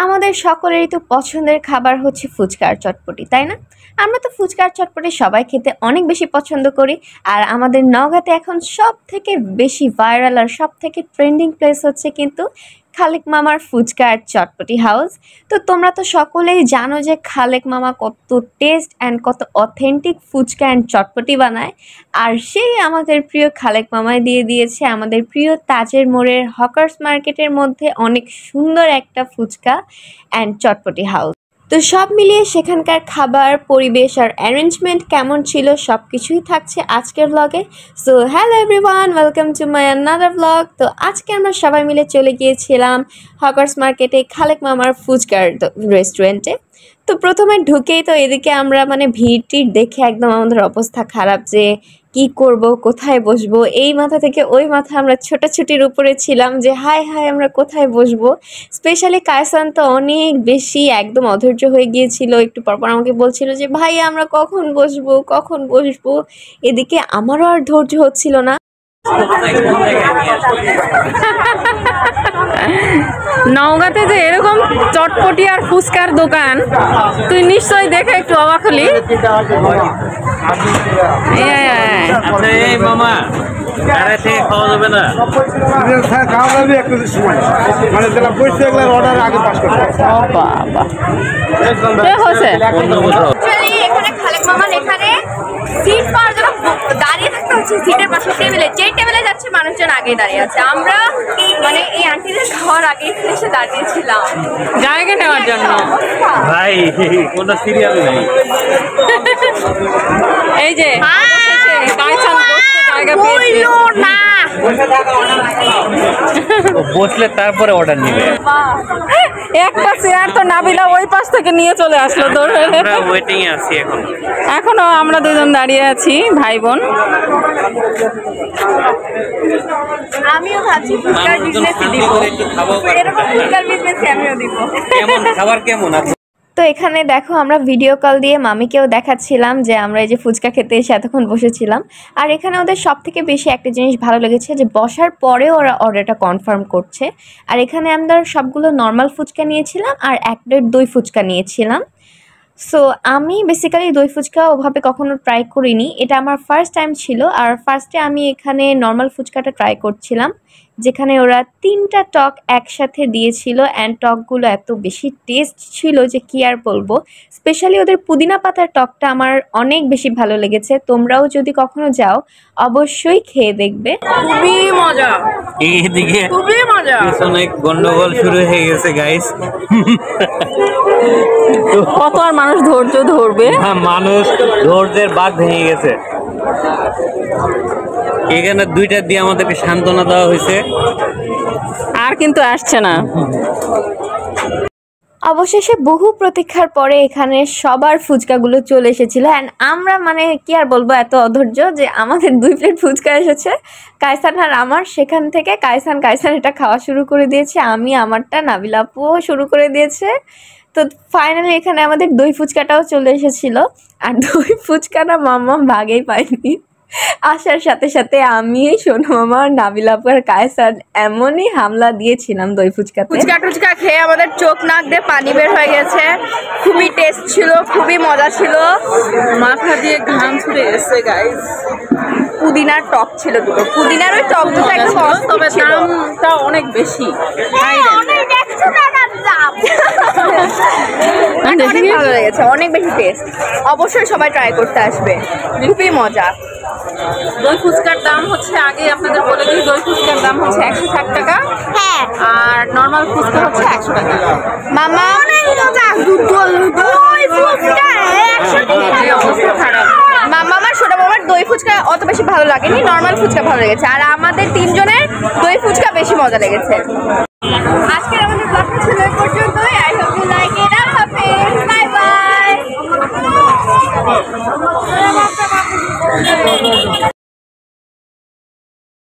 আমাদের সকলেরই তো পছন্দের খাবার হচ্ছে ফুচকা আর চটপটি, তাই না? আমরা তো ফুচকা আর চটপটি সবাই খেতে অনেক বেশি পছন্দ করি। আর আমাদের নওগাঁতে এখন সব থেকে বেশি ভাইরাল আর সব থেকে ট্রেন্ডিং প্লেস হচ্ছে কিন্তু খালেক মামার ফুচকা আর চটপটি হাউস। তো তোমরা তো সকলেই জানো যে খালেক মামা কত টেস্ট অ্যান্ড কত অথেন্টিক ফুচকা অ্যান্ড চটপটি বানায়। আর সেই আমাদের প্রিয় খালেক মামায় দিয়ে দিয়েছে আমাদের প্রিয় তাজের মোড়ের হকার্স মার্কেটের মধ্যে অনেক সুন্দর একটা ফুচকা অ্যান্ড চটপটি হাউস। তো সব মিলিয়ে সেখানকার খাবার, পরিবেশ আর অ্যারেঞ্জমেন্ট কেমন ছিল সব কিছুই থাকছে আজকের ব্লগে। So hello everyone, welcome to my another blog. তো আজকে আমরা সবাই মিলে চলে গিয়েছিলাম হকার্স মার্কেটে খালেক মামার ফুচকার রেস্টুরেন্টে। তো প্রথমে ঢুকেই তো এদিকে আমরা ভিড় দেখে একদম আমাদের অবস্থা খারাপ, যে কি করব, কোথায় বসবো। এই মাথা থেকে ওই মাথা আমরা ছোটাছুটির উপরে ছিলাম যে হাই আমরা কোথায় বসবো। স্পেশালি কায়সান তো অনেক বেশি একদম অধৈর্য হয়ে গিয়েছিল, একটু পরপর আমাকে বলছিল যে ভাই আমরা কখন বসবো। এদিকে আমারও আর ধৈর্য হচ্ছিল না। নওগাঁতে যে এরকম চটপটি আর ফুচকার দোকান তুই নিশ্চয়ই দেখে একটু অবাক হলি। মামা খাওয়া যাবে না, খাওয়া যাবে একটু সময়, মানে যেটা বসতে গেলে অর্ডার আগে পাস করতে হচ্ছে। এখানে খালেক মামার এখানে সিট পাওয়ার জন্য দাঁড়িয়ে থাকতে হচ্ছে সিটের পাশে টেবিলে, যেই টেবিলে যাচ্ছে মানুষজন আগে দাঁড়িয়ে আছে। আমরা এই আন্টিদের খাওয়ার আগে এসে দাঁড়িয়েছিলাম জায়গা নেওয়ার জন্য। ভাই কোনো সিরিয়াল নেই। এই যে বসলে তারপরে অর্ডার নিবে। একটা চেয়ার তো নাবিলা ওই পাশ থেকে নিয়ে চলে আসলো। ওয়েটিং এ আছি এখনো আমরা দুজন দাঁড়িয়ে আছি ভাই বোন। আমিও ভাবছি ফুচকার বিজনেস দিব, এরকম ফুচকার বিজনেস আমিও দিব। কেমন খাবার কেমন আছে? তো এখানে দেখো আমরা ভিডিও কল দিয়ে মামিকেও দেখাচ্ছিলাম যে আমরা এই যে ফুচকা খেতে এসে এতক্ষণ বসেছিলাম। আর এখানে ওদের সব থেকে বেশি একটা জিনিস ভালো লেগেছে যে বসার পরেও ওরা অর্ডারটা কনফার্ম করছে। আর এখানে আমরা সবগুলো নর্মাল ফুচকা নিয়েছিলাম আর এক প্লেট দই ফুচকা নিয়েছিলাম। সো আমি বেসিক্যালি দই ফুচকা ওভাবে কখনো ট্রাই করিনি, এটা আমার ফার্স্ট টাইম ছিল। আর ফার্স্টে আমি এখানে নর্মাল ফুচকাটা ট্রাই করছিলাম, যেখানে ওরা 3টা টক একসাথে দিয়েছিল অ্যান্ড টকগুলো এত বেশি টেস্ট ছিল যে কি আর বলবো। স্পেশালি ওদের পুদিনা পাতার টকটা আমার অনেক বেশি ভালো লেগেছে। তোমরাও যদি কখনো যাও অবশ্যই খেয়ে দেখবে, খুবই মজা। এইদিকে খুবই মজা। অনেক গন্ডগোল শুরু হয়ে গেছে গাইস। কত আর মানুষ ধৈর্য ধরবে, মানুষ ধৈর্যের বাঁধ ভেঙে গেছে। এখানে 2টা দিয়ে আমাদেরকে সান্ত্বনা দেওয়া হয়েছে, আর কিন্তু আসছে না। অবশেষে বহু প্রতীক্ষার পরে এখানে সবার ফুচকাগুলো চলে এসেছিল। অ্যান্ড আমরা কি আর বলবো, এত অধৈর্য যে আমাদের 2 প্লেট ফুচকা এসেছে কায়সান আর আমার। সেখান থেকে কায়সান এটা খাওয়া শুরু করে দিয়েছে, আমি আমারটা, নাবিলা আপুও শুরু করে দিয়েছে। তো ফাইনালি এখানে আমাদের দই ফুচকাটাও চলে এসেছিল। আর দই ফুচকাটা মাম্মা ভাগেই পাইনি। আসার সাথে সাথে আমি, সোনু মামা, নাবিলা আপু আর কায়সান এমনই হামলা দিয়েছিলাম দই ফুচকাতে। ফুচকা খেয়ে আমাদের চোখ নাক দিয়ে পানি বের হয়ে গেছে। খুবই টেস্ট ছিল, খুবই মজা ছিল, মাথা দিয়ে ঘাম ছুটে এসেছে গাইস। পুদিনার টক ছিল দুটো, পুদিনার ওই টক দুটো একদম, তবে দামটা অনেক বেশি। অনেক ভালো লেগেছে, অনেক বেশি টেস্ট। অবশ্যই সবাই ট্রাই করতে আসবে, খুবই মজা। দই ফুচকার দাম হচ্ছে, আগে আপনাদের বলে দিই, দই ফুচকার দাম হচ্ছে 160 টাকা। হ্যাঁ, আর নর্মাল ফুচকা হচ্ছে 100 টাকা। মামা মামার ছোট মামার দই ফুচকা অত বেশি ভালো লাগেনি, নর্মাল ফুচকা ভালো লেগেছে। আর আমাদের 3 জনের দই ফুচকা বেশি মজা লেগেছে। আজকের আমাদের ব্লগটা ছিল এই পর্যন্ত।